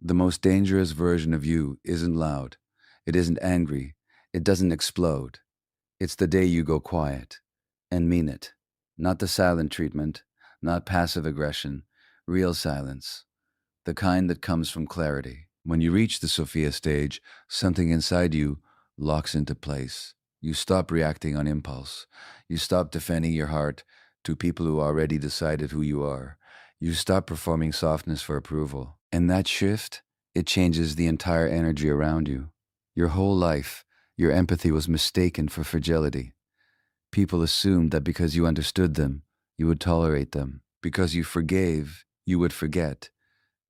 The most dangerous version of you isn't loud. It isn't angry. It doesn't explode. It's the day you go quiet and mean it. Not the silent treatment, not passive aggression, real silence. The kind that comes from clarity. When you reach the Sophia stage, something inside you locks into place. You stop reacting on impulse. You stop defending your heart to people who already decided who you are. You stop performing softness for approval. And that shift, it changes the entire energy around you. Your whole life, your empathy was mistaken for fragility. People assumed that because you understood them, you would tolerate them. Because you forgave, you would forget.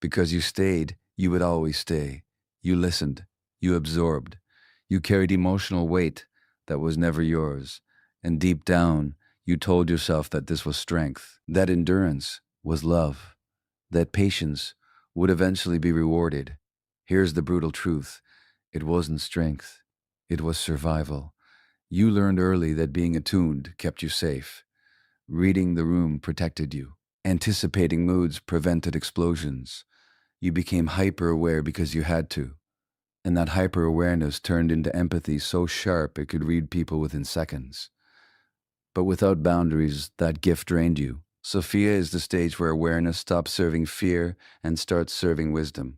Because you stayed, you would always stay. You listened. You absorbed. You carried emotional weight that was never yours. And deep down, you told yourself that this was strength, that endurance was love, that patience would eventually be rewarded. Here's the brutal truth. It wasn't strength. It was survival. You learned early that being attuned kept you safe. Reading the room protected you. Anticipating moods prevented explosions. You became hyper-aware because you had to. And that hyper-awareness turned into empathy so sharp it could read people within seconds. But without boundaries, that gift drained you. Sophia is the stage where awareness stops serving fear and starts serving wisdom.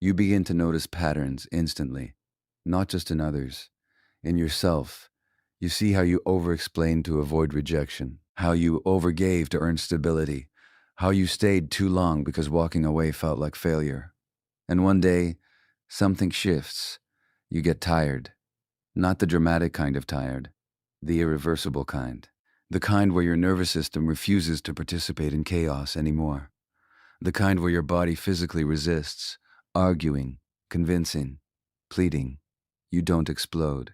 You begin to notice patterns instantly, not just in others, in yourself. You see how you over-explained to avoid rejection, how you overgave to earn stability, how you stayed too long because walking away felt like failure. And one day, something shifts. You get tired. Not the dramatic kind of tired, the irreversible kind. The kind where your nervous system refuses to participate in chaos anymore. The kind where your body physically resists, arguing, convincing, pleading. You don't explode.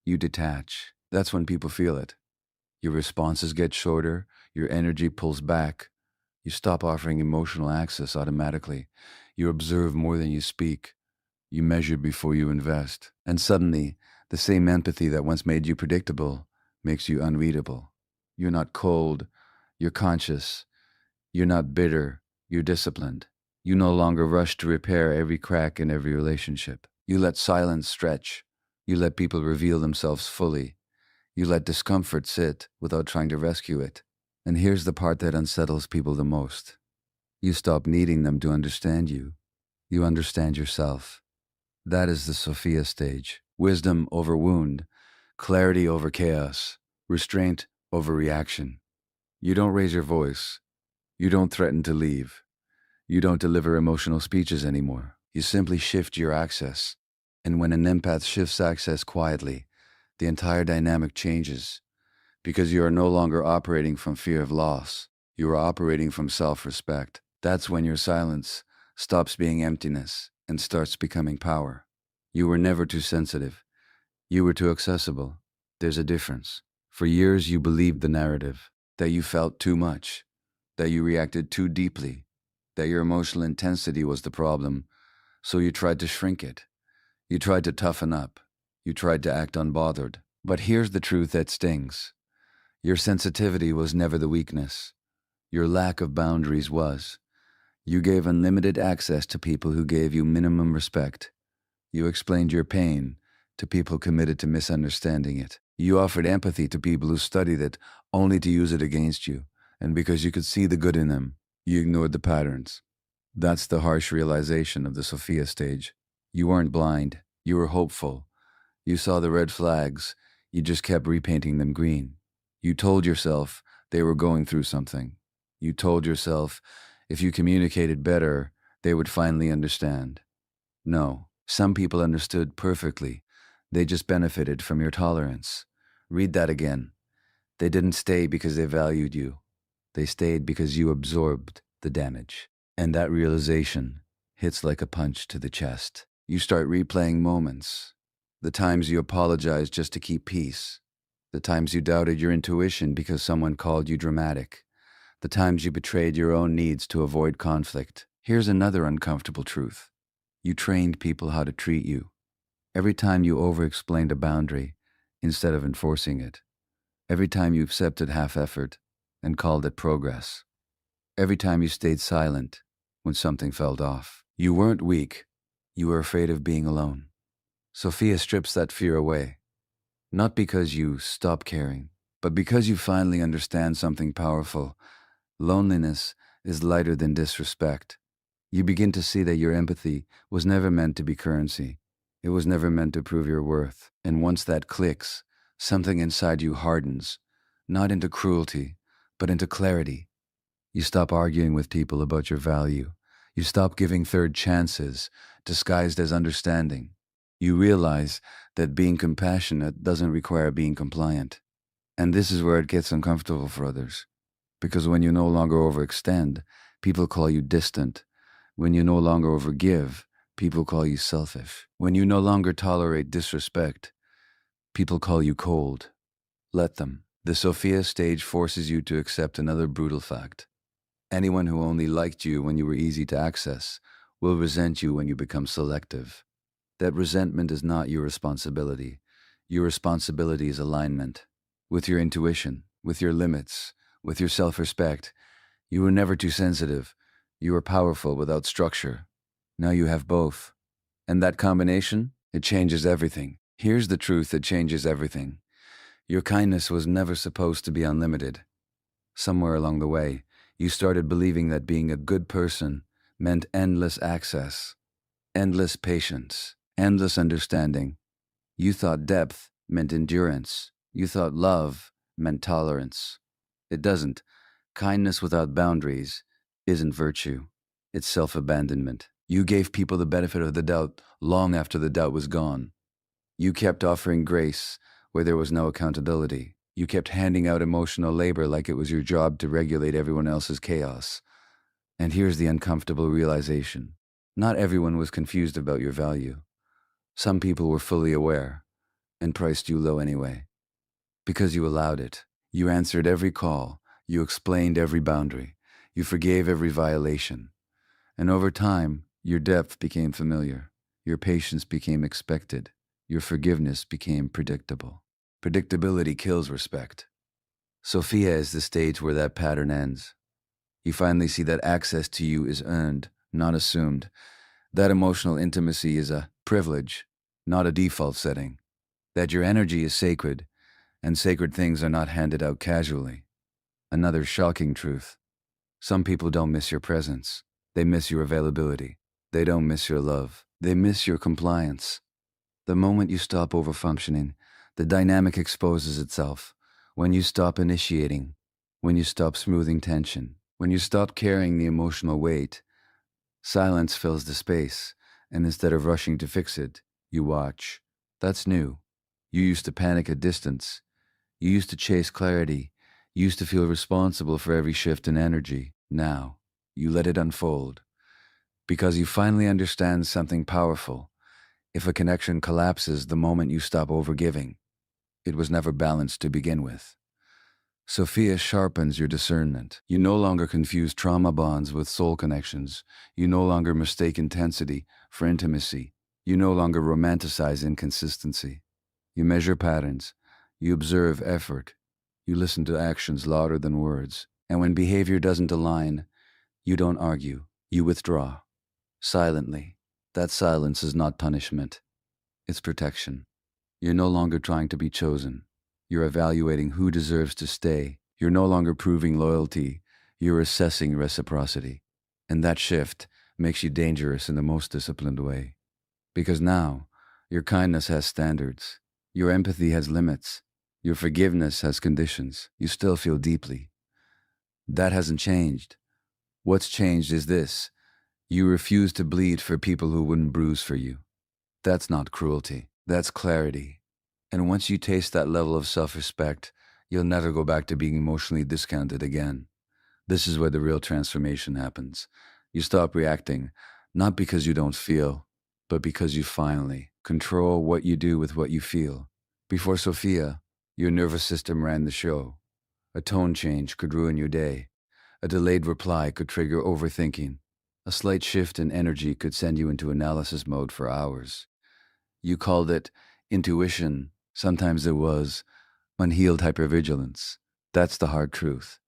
You detach. That's when people feel it. Your responses get shorter, your energy pulls back. You stop offering emotional access automatically. You observe more than you speak. You measure before you invest. And suddenly, the same empathy that once made you predictable makes you unreadable. You're not cold, you're conscious. You're not bitter, you're disciplined. You no longer rush to repair every crack in every relationship. You let silence stretch. You let people reveal themselves fully. You let discomfort sit without trying to rescue it. And here's the part that unsettles people the most. You stop needing them to understand you. You understand yourself. That is the Sophia stage. Wisdom over wound, clarity over chaos, restraint over reaction. You don't raise your voice. You don't threaten to leave. You don't deliver emotional speeches anymore. You simply shift your access. And when an empath shifts access quietly, the entire dynamic changes. Because you are no longer operating from fear of loss. You are operating from self-respect. That's when your silence stops being emptiness and starts becoming power. You were never too sensitive. You were too accessible. There's a difference. For years you believed the narrative, that you felt too much, that you reacted too deeply, that your emotional intensity was the problem, so you tried to shrink it. You tried to toughen up. You tried to act unbothered. But here's the truth that stings. Your sensitivity was never the weakness. Your lack of boundaries was. You gave unlimited access to people who gave you minimum respect. You explained your pain to people committed to misunderstanding it. You offered empathy to people who studied it only to use it against you. And because you could see the good in them, you ignored the patterns. That's the harsh realization of the Sophia stage. You weren't blind. You were hopeful. You saw the red flags. You just kept repainting them green. You told yourself they were going through something. You told yourself if you communicated better, they would finally understand. No, some people understood perfectly. They just benefited from your tolerance. Read that again. They didn't stay because they valued you. They stayed because you absorbed the damage. And that realization hits like a punch to the chest. You start replaying moments. The times you apologized just to keep peace. The times you doubted your intuition because someone called you dramatic. The times you betrayed your own needs to avoid conflict. Here's another uncomfortable truth. You trained people how to treat you. Every time you over-explained a boundary instead of enforcing it. Every time you accepted half-effort and called it progress. Every time you stayed silent when something felt off. You weren't weak. You were afraid of being alone. Sophia strips that fear away, not because you stop caring, but because you finally understand something powerful. Loneliness is lighter than disrespect. You begin to see that your empathy was never meant to be currency. It was never meant to prove your worth. And once that clicks, something inside you hardens, not into cruelty, but into clarity. You stop arguing with people about your value. You stop giving third chances, disguised as understanding. You realize that being compassionate doesn't require being compliant. And this is where it gets uncomfortable for others. Because when you no longer overextend, people call you distant. When you no longer overgive, people call you selfish. When you no longer tolerate disrespect, people call you cold. Let them. The Sophia Stage forces you to accept another brutal fact. Anyone who only liked you when you were easy to access will resent you when you become selective. That resentment is not your responsibility. Your responsibility is alignment. With your intuition, with your limits, with your self-respect. You were never too sensitive. You were powerful without structure. Now you have both. And that combination, it changes everything. Here's the truth that changes everything. Your kindness was never supposed to be unlimited. Somewhere along the way, you started believing that being a good person meant endless access, endless patience, endless understanding. You thought depth meant endurance. You thought love meant tolerance. It doesn't. Kindness without boundaries isn't virtue. It's self-abandonment. You gave people the benefit of the doubt long after the doubt was gone. You kept offering grace where there was no accountability. You kept handing out emotional labor like it was your job to regulate everyone else's chaos. And here's the uncomfortable realization. Not everyone was confused about your value. Some people were fully aware and priced you low anyway. Because you allowed it. You answered every call. You explained every boundary. You forgave every violation. And over time, your depth became familiar. Your patience became expected. Your forgiveness became predictable. Predictability kills respect. Sophia is the stage where that pattern ends. You finally see that access to you is earned, not assumed. That emotional intimacy is a privilege, not a default setting. That your energy is sacred, and sacred things are not handed out casually. Another shocking truth. Some people don't miss your presence. They miss your availability. They don't miss your love. They miss your compliance. The moment you stop overfunctioning, the dynamic exposes itself. When you stop initiating, when you stop smoothing tension, when you stop carrying the emotional weight, silence fills the space, and instead of rushing to fix it, you watch. That's new. You used to panic at distance. You used to chase clarity. You used to feel responsible for every shift in energy. Now, you let it unfold. Because you finally understand something powerful. If a connection collapses the moment you stop overgiving, it was never balanced to begin with. Sophia sharpens your discernment. You no longer confuse trauma bonds with soul connections. You no longer mistake intensity for intimacy. You no longer romanticize inconsistency. You measure patterns. You observe effort. You listen to actions louder than words. And when behavior doesn't align, you don't argue. You withdraw. Silently. That silence is not punishment. It's protection. You're no longer trying to be chosen. You're evaluating who deserves to stay. You're no longer proving loyalty. You're assessing reciprocity. And that shift makes you dangerous in the most disciplined way. Because now, your kindness has standards. Your empathy has limits. Your forgiveness has conditions. You still feel deeply. That hasn't changed. What's changed is this. You refuse to bleed for people who wouldn't bruise for you. That's not cruelty. That's clarity. And once you taste that level of self-respect, you'll never go back to being emotionally discounted again. This is where the real transformation happens. You stop reacting, not because you don't feel, but because you finally control what you do with what you feel. Before Sophia, your nervous system ran the show. A tone change could ruin your day. A delayed reply could trigger overthinking. A slight shift in energy could send you into analysis mode for hours. You called it intuition. Sometimes it was unhealed hypervigilance. That's the hard truth.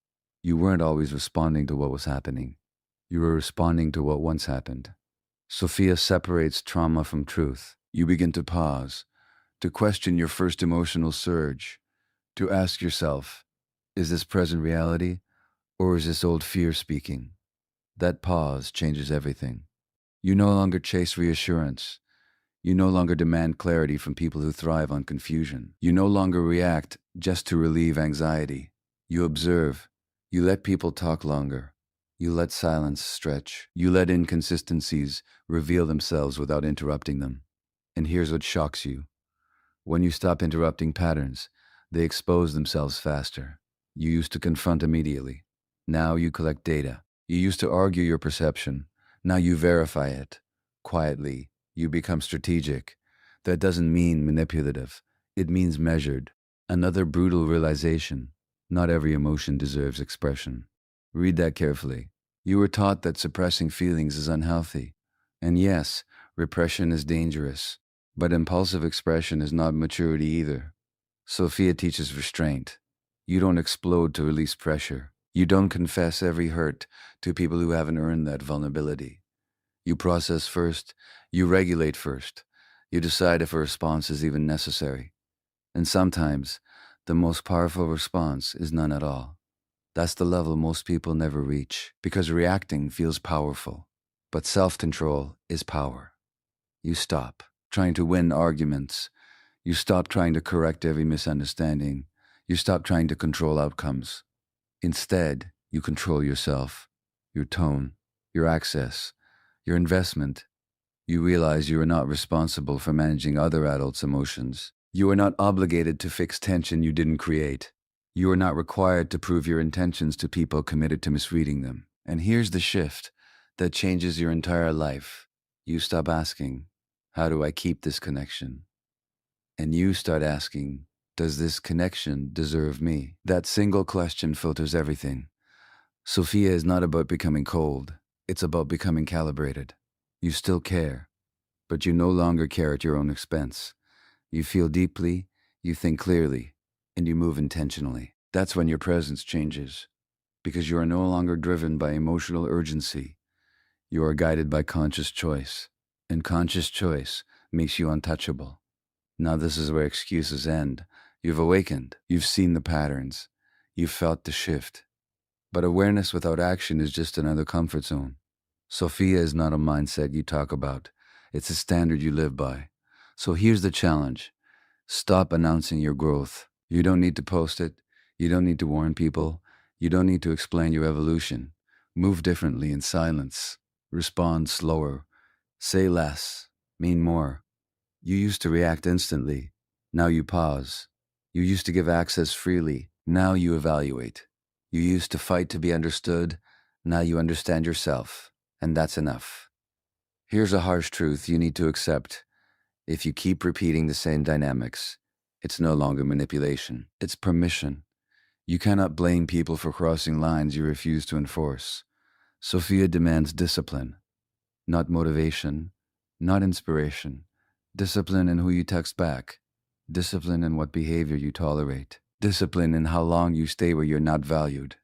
You weren't always responding to what was happening. You were responding to what once happened. Sophia separates trauma from truth. You begin to pause, to question your first emotional surge, to ask yourself, is this present reality or is this old fear speaking? That pause changes everything. You no longer chase reassurance. You no longer demand clarity from people who thrive on confusion. You no longer react just to relieve anxiety. You observe. You let people talk longer. You let silence stretch. You let inconsistencies reveal themselves without interrupting them. And here's what shocks you. When you stop interrupting patterns, they expose themselves faster. You used to confront immediately. Now you collect data. You used to argue your perception. Now you verify it. Quietly, you become strategic. That doesn't mean manipulative. It means measured. Another brutal realization. Not every emotion deserves expression. Read that carefully. You were taught that suppressing feelings is unhealthy. And yes, repression is dangerous. But impulsive expression is not maturity either. Sophia teaches restraint. You don't explode to release pressure. You don't confess every hurt to people who haven't earned that vulnerability. You process first. You regulate first. You decide if a response is even necessary. And sometimes, the most powerful response is none at all. That's the level most people never reach, because reacting feels powerful. But self-control is power. You stop trying to win arguments. You stop trying to correct every misunderstanding. You stop trying to control outcomes. Instead, you control yourself, your tone, your access, your investment. You realize you are not responsible for managing other adults' emotions. You are not obligated to fix tension you didn't create. You are not required to prove your intentions to people committed to misreading them. And here's the shift that changes your entire life. You stop asking, how do I keep this connection? And you start asking, does this connection deserve me? That single question filters everything. Sophia is not about becoming cold. It's about becoming calibrated. You still care, but you no longer care at your own expense. You feel deeply, you think clearly, and you move intentionally. That's when your presence changes, because you are no longer driven by emotional urgency. You are guided by conscious choice, and conscious choice makes you untouchable. Now this is where excuses end. You've awakened. You've seen the patterns. You've felt the shift. But awareness without action is just another comfort zone. Sophia is not a mindset you talk about. It's a standard you live by. So here's the challenge. Stop announcing your growth. You don't need to post it. You don't need to warn people. You don't need to explain your evolution. Move differently in silence. Respond slower. Say less. Mean more. You used to react instantly. Now you pause. You used to give access freely. Now you evaluate. You used to fight to be understood. Now you understand yourself. And that's enough. Here's a harsh truth you need to accept. If you keep repeating the same dynamics, it's no longer manipulation. It's permission. You cannot blame people for crossing lines you refuse to enforce. Sophia demands discipline, not motivation, not inspiration. Discipline in who you text back. Discipline in what behavior you tolerate. Discipline in how long you stay where you're not valued.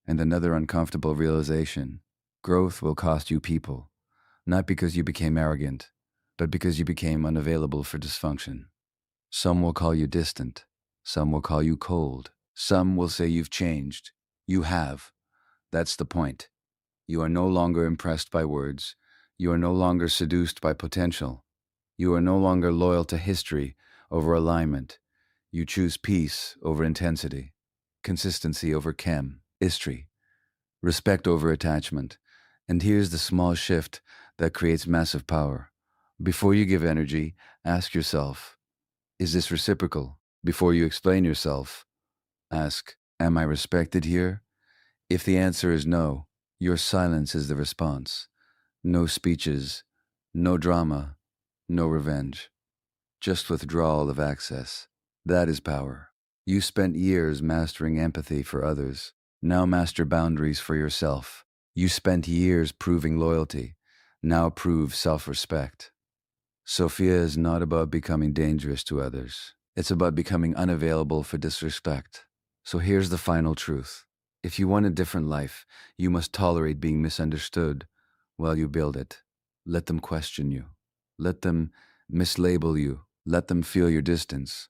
And another uncomfortable realization. Growth will cost you people. Not because you became arrogant, but because you became unavailable for dysfunction. Some will call you distant. Some will call you cold. Some will say you've changed. You have. That's the point. You are no longer impressed by words. You are no longer seduced by potential. You are no longer loyal to history over alignment. You choose peace over intensity, consistency over history, respect over attachment. And here's the small shift that creates massive power. Before you give energy, ask yourself, is this reciprocal? Before you explain yourself, ask, am I respected here? If the answer is no, your silence is the response. No speeches, no drama, no revenge. Just withdrawal of access. That is power. You spent years mastering empathy for others. Now master boundaries for yourself. You spent years proving loyalty. Now prove self-respect. Sophia is not about becoming dangerous to others. It's about becoming unavailable for disrespect. So here's the final truth. If you want a different life, you must tolerate being misunderstood while you build it. Let them question you. Let them mislabel you. Let them feel your distance.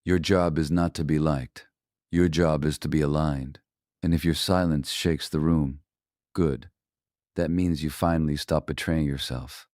Your job is not to be liked. Your job is to be aligned. And if your silence shakes the room, good. That means you finally stop betraying yourself.